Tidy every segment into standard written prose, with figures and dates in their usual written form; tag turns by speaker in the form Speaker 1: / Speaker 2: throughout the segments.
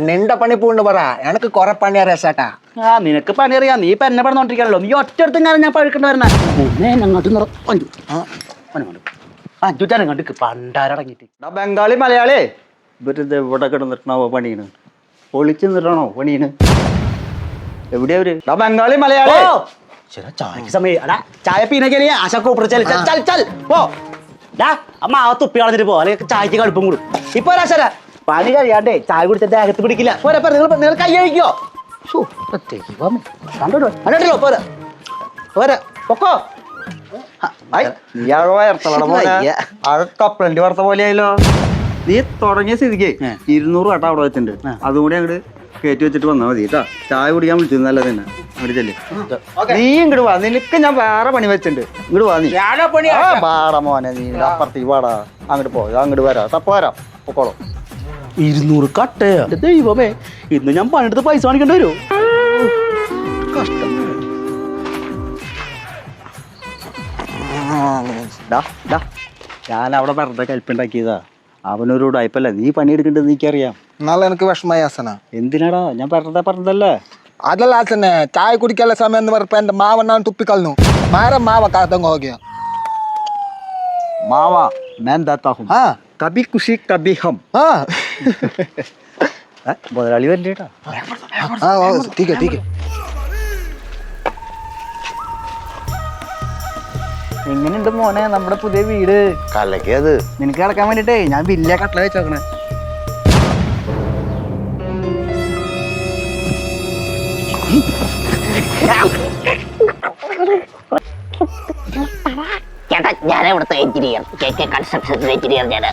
Speaker 1: നിന്റെ പണി പൂണ്ട് പറ എനക്ക് കൊറേ പണി അറിയാ ചേട്ടാ.
Speaker 2: ആ നിനക്ക് പണി അറിയാം, നീ ഇപ്പൊ എന്നെ പറഞ്ഞോണ്ടിരിക്കണല്ലോ. നീ ഒറ്റടുത്തും കാര്യം ഞാൻ പഴുക്കേണ്ടി വരണ അഞ്ചുറ്റാനും കണ്ടിക്ക് പണ്ടാരടങ്ങിട്ട്. ബംഗാളി മലയാളി ഇവരിത് എവിടെ കിടന്നിട്ടാണോ പണിയാണ്? പൊളിച്ചു നിന്നിട്ടാണോ പണിയാണ്? എവിടെയാ അവര്? ബംഗാളി മലയാളി ചായക്ക് സമയം. അടാ ചായ പീനക്കരി ആശ കൂപ്പിടിച്ചാൽ പോ. അമ്മ ആ തുപ്പി കളഞ്ഞിട്ട് പോ, അല്ലെങ്കിൽ ചായക്ക് കടുപ്പം കൂടും. ഇപ്പൊ ഒരാശാ പണി കഴിയാണ്ടേ ചായ കുടിച്ചിട്ട് അകത്ത് പിടിക്കില്ല. പോരാ നിങ്ങൾ കൈ കഴിക്കോ? കണ്ടോ പോരാ പോരാ പൊക്കോ. കപ്പലണ്ടി വറുത്ത പോലെയായല്ലോ. നീ തുടങ്ങിയ സ്ഥിതിക്ക് 200 കട്ട അവിടെ വെച്ചിട്ടുണ്ട്. അതും കൂടി അങ്ങോട്ട് കയറ്റി വെച്ചിട്ട് വന്നാൽ മതി കേട്ടാ. ചായ കുടിക്കാൻ വിളിച്ചു നല്ല തന്നെ അങ്ങോട്ട് ചെല്ലേ. നീ ഇങ്ങോട്ട് വാ, നിനക്ക് ഞാൻ വേറെ പണി വെച്ചിട്ടുണ്ട്. ഇങ്ങോട്ട് വാ. നീ പാടാ മോനെ, നീ അപ്പുറത്തേക്ക് പാടാ. അങ്ങോട്ട് പോ, അങ്ങോട്ട് വരാം. തപ്പ വരാം, പൊക്കോളൂ. 200 കട്ടയാ ദൈവമേ. ഇന്ന് ഞാൻ പണിയെടുത്ത് പൈസ കാണിക്കേണ്ടി വരുമോ? കഷ്ടം. ഞാൻ അവിടെ വെറുതെ കൽപ്പുണ്ടാക്കിയതാ. അവനൊരു ഉടായ്പല്ല. നീ പണിയെടുക്കേണ്ടത് എനിക്കറിയാം.
Speaker 1: എന്നാലും എനിക്ക് വിഷമായി ആസന.
Speaker 2: എന്തിനാടാ? ഞാൻ വെറുതെ പറഞ്ഞതല്ലേ.
Speaker 1: അതല്ല ആസനെ, ചായ കുടിക്കാനുള്ള സമയം എന്ന് പറഞ്ഞപ്പോ എന്റെ മാവണ്ണാൻ തുപ്പിക്കളഞ്ഞു. മാര മാവ കാത്തങ്ങ് ഹോഗിയ
Speaker 2: മാവാ ഞാൻ ദാത്താഹും. കബി ഖുഷി കബി ഹം. മുതലാളി വരണ്ടേട്ടാ. എങ്ങനെയുണ്ട് മോനെ നമ്മുടെ പുതിയ വീട്?
Speaker 1: കലക്കിയത്
Speaker 2: നിനക്ക് കിടക്കാൻ വേണ്ടിട്ടേ ഞാൻ വലിയ കട്ടള വെച്ചോക്കണേ.
Speaker 3: ചേട്ടാ ഞാൻ ഇവിടുത്തെ എഞ്ചിനീയർ, കൺസ്ട്രക്ഷൻ എഞ്ചിനീയർ. ഞാൻ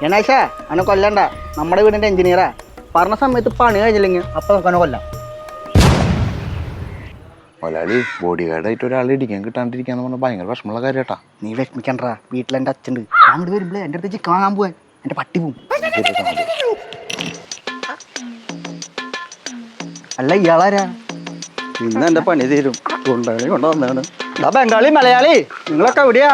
Speaker 2: ഗണേശ അവനെ കൊല്ലണ്ട, നമ്മുടെ വീടിന്റെ എഞ്ചിനീയറാ. പറഞ്ഞ സമയത്ത് പണി കഴിഞ്ഞില്ലെങ്കിൽ അപ്പൊ നമുക്ക് അവനെ കൊല്ലാം.
Speaker 1: മലയാളി ബോഡി ഗാർഡായിട്ട് ഒരാളെ ഇടിക്കാൻ കിട്ടാണ്ടിരിക്കാന്ന് പറഞ്ഞാൽ ഭയങ്കര വിഷമമുള്ള കാര്യം കേട്ടാ.
Speaker 2: നീ വിഷമിക്കണ്ടാ, വീട്ടിലെന്റെ അച്ഛണ്ട്. ഞാൻ അങ്ങോട്ട് വരുമ്പോഴേ എന്റെ അടുത്ത് ചിക്കൻ വാങ്ങാൻ പോവാൻ. എന്റെ പട്ടി പോവും. അല്ല ഇയാളാരാ? ഇന്ന് എന്റെ പണി തീരും കൊണ്ടുവന്നാണ്. ബംഗാളി മലയാളി നിങ്ങളൊക്കെ എവിടെയാ?